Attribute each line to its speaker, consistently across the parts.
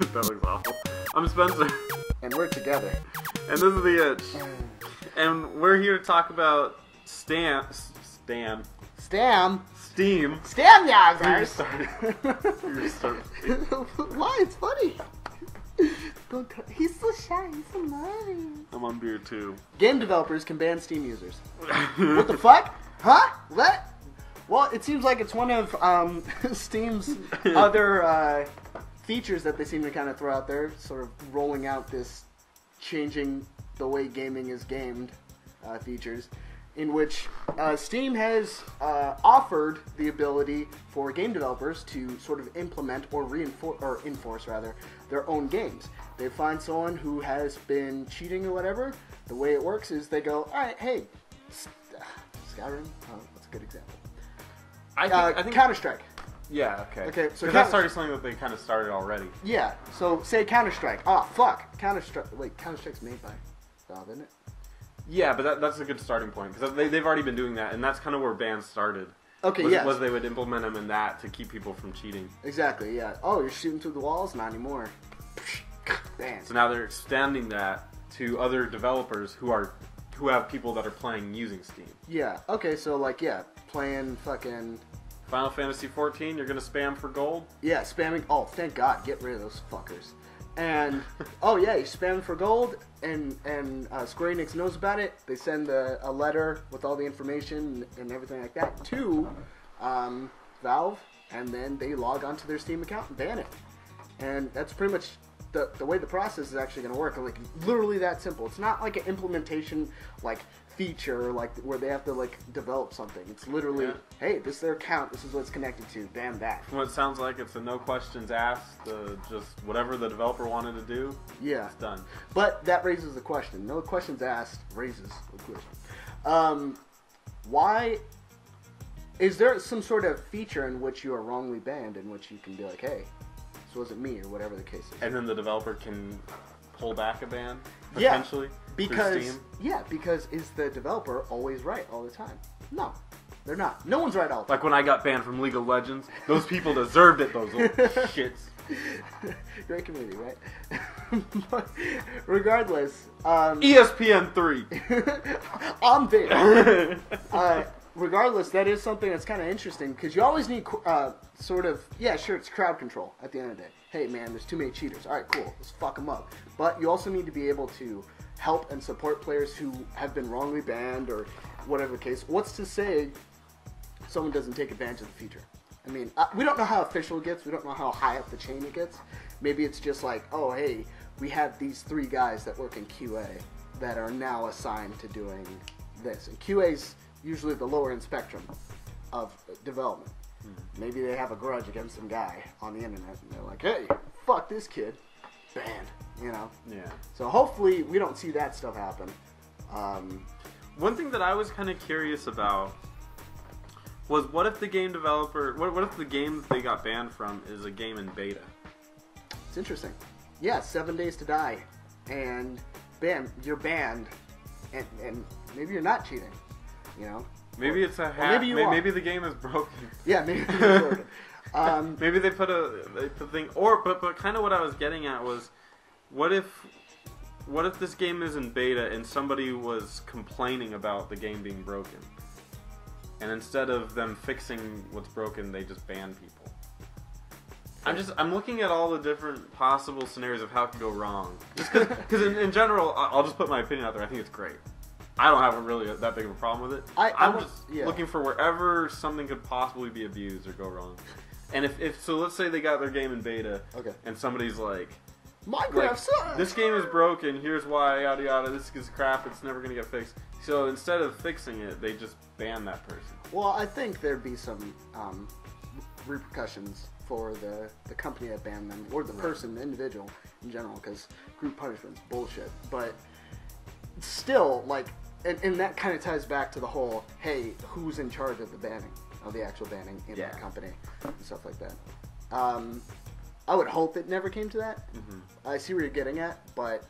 Speaker 1: That looks awful. I'm Spencer.
Speaker 2: And we're together.
Speaker 1: And this is The Itch. And we're here to talk about Steam.
Speaker 2: Stam
Speaker 1: You
Speaker 2: Yowzers.
Speaker 1: started.
Speaker 2: Why? It's funny. He's so shy. He's so naughty.
Speaker 1: I'm on beer too.
Speaker 2: Game developers can ban Steam users. What the fuck? Huh? What? Well, it seems like it's one of Steam's other features that they seem to kind of throw out there, sort of rolling out this changing the way gaming is gamed features, in which Steam has offered the ability for game developers to sort of implement or enforce their own games. They find someone who has been cheating or whatever. The way it works is they go, all right, hey, Skyrim, that's a good example. I think Counter-Strike.
Speaker 1: Yeah, okay.
Speaker 2: Okay, so
Speaker 1: because that started something that they kind of started already.
Speaker 2: Yeah, so say Counter-Strike. Oh, fuck. Counter-Strike's made by Valve, isn't it?
Speaker 1: Yeah, but that's a good starting point, because they've already been doing that, and that's kind of where bans started.
Speaker 2: Okay,
Speaker 1: Was they would implement them in that to keep people from cheating.
Speaker 2: Exactly, yeah. Oh, you're shooting through the walls? Not anymore. Damn.
Speaker 1: So now they're extending that to other developers who have people that are playing using Steam.
Speaker 2: Yeah, okay, so playing fucking...
Speaker 1: Final Fantasy XIV, you're gonna spam for gold?
Speaker 2: Yeah, spamming... Oh, thank God, get rid of those fuckers. And, oh yeah, you spam for gold, and Square Enix knows about it. They send a letter with all the information and everything like that to Valve, and then they log onto their Steam account and ban it. And that's pretty much the way the process is actually going to work. Like, literally that simple. It's not like an implementation, feature, where they have to, develop something. It's literally, hey, this is their account, this is what it's connected to, ban that.
Speaker 1: From what it sounds like, it's a no questions asked, just whatever the developer wanted to do, it's done.
Speaker 2: But that raises the question. No questions asked raises the question. Why... Is there some sort of feature in which you are wrongly banned, in which you can be like, hey, this wasn't me, or whatever the case is?
Speaker 1: And then the developer can pull back a ban, potentially?
Speaker 2: Because is the developer always right all the time? No, they're not. No one's right all the time.
Speaker 1: Like when I got banned from League of Legends, those people deserved it, those little shits.
Speaker 2: Great community, right? But regardless,
Speaker 1: ESPN 3.
Speaker 2: I'm there. Regardless, that is something that's kind of interesting, because you always need it's crowd control at the end of the day. Hey man, there's too many cheaters. Alright, cool, let's fuck them up. But you also need to be able to help and support players who have been wrongly banned, or whatever the case. What's to say someone doesn't take advantage of the feature? I mean, we don't know how official it gets, we don't know how high up the chain it gets. Maybe it's just like, oh hey, we have these 3 guys that work in QA that are now assigned to doing this. And QA's usually the lower end spectrum of development. Maybe they have a grudge against some guy on the internet, and they're like, hey, fuck this kid. Banned, Yeah. So hopefully we don't see that stuff happen.
Speaker 1: One thing that I was kind of curious about was, what if the game developer... What if the game they got banned from is a game in beta?
Speaker 2: It's interesting. Yeah, 7 days to die. And bam, you're banned. And maybe you're not cheating.
Speaker 1: Maybe it's a hack. Maybe the game is broken.
Speaker 2: Yeah, maybe the game is broken.
Speaker 1: Maybe they put a thing, but kind of what I was getting at was, what if this game is in beta and somebody was complaining about the game being broken, and instead of them fixing what's broken, they just ban people. I'm looking at all the different possible scenarios of how it could go wrong. Because in general, I'll just put my opinion out there. I think it's great. I don't have really that big of a problem with it. I'm just looking for wherever something could possibly be abused or go wrong. And if so, let's say they got their game in beta, and somebody's like,
Speaker 2: Minecraft sucks!
Speaker 1: This game is broken, here's why, yada yada, this is crap, it's never going to get fixed. So instead of fixing it, they just ban that person.
Speaker 2: Well, I think there'd be some repercussions for the company that banned them, or the person, the individual in general, because group punishment's bullshit. But still, and that kind of ties back to the whole, hey, who's in charge of the banning, of the actual banning in that company, and stuff like that. I would hope it never came to that. I see where you're getting at, but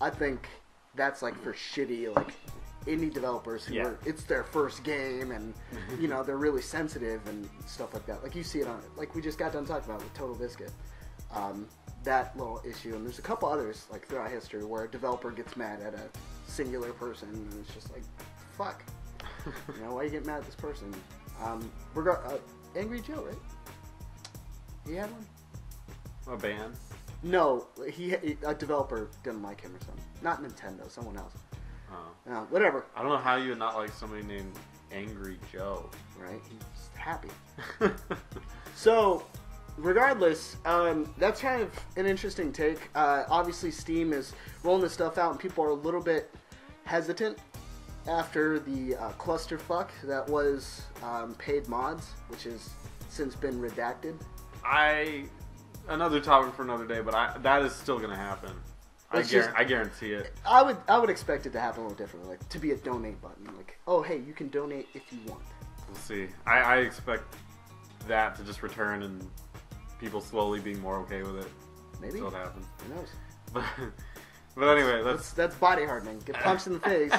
Speaker 2: I think that's for shitty, indie developers who are, it's their first game, and they're really sensitive and stuff like that. You see it on, we just got done talking about with Total Biscuit. that little issue, and there's a couple others like throughout history where a developer gets mad at a singular person, and it's just like, fuck, you know, why you get mad at this person? Angry Joe, right? He had one.
Speaker 1: A band?
Speaker 2: No, a developer didn't like him or something. Not Nintendo, someone else.
Speaker 1: Oh.
Speaker 2: Whatever.
Speaker 1: I don't know how you would not like somebody named Angry Joe.
Speaker 2: Right? He's happy. So, regardless, that's kind of an interesting take. Obviously, Steam is rolling this stuff out, and people are a little bit hesitant after the clusterfuck that was paid mods, which has since been redacted.
Speaker 1: Another topic for another day, but that is still going to happen. I guarantee it.
Speaker 2: I would expect it to happen a little differently, like to be a donate button, like, oh hey, you can donate if you want.
Speaker 1: We'll see. I expect that to just return and people slowly being more okay with it.
Speaker 2: Maybe.
Speaker 1: So it happens.
Speaker 2: Who knows?
Speaker 1: But anyway,
Speaker 2: that's body hardening. Get punched in the face.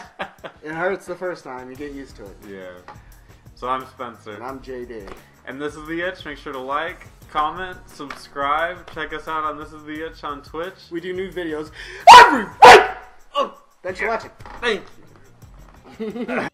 Speaker 2: It hurts the first time. You get used to it.
Speaker 1: Yeah. So I'm Spencer.
Speaker 2: And I'm JD.
Speaker 1: And this is The Itch. Make sure to like, comment, subscribe. Check us out on This is The Itch on Twitch.
Speaker 2: We do new videos every week. Oh, thanks for watching.
Speaker 1: Thank you.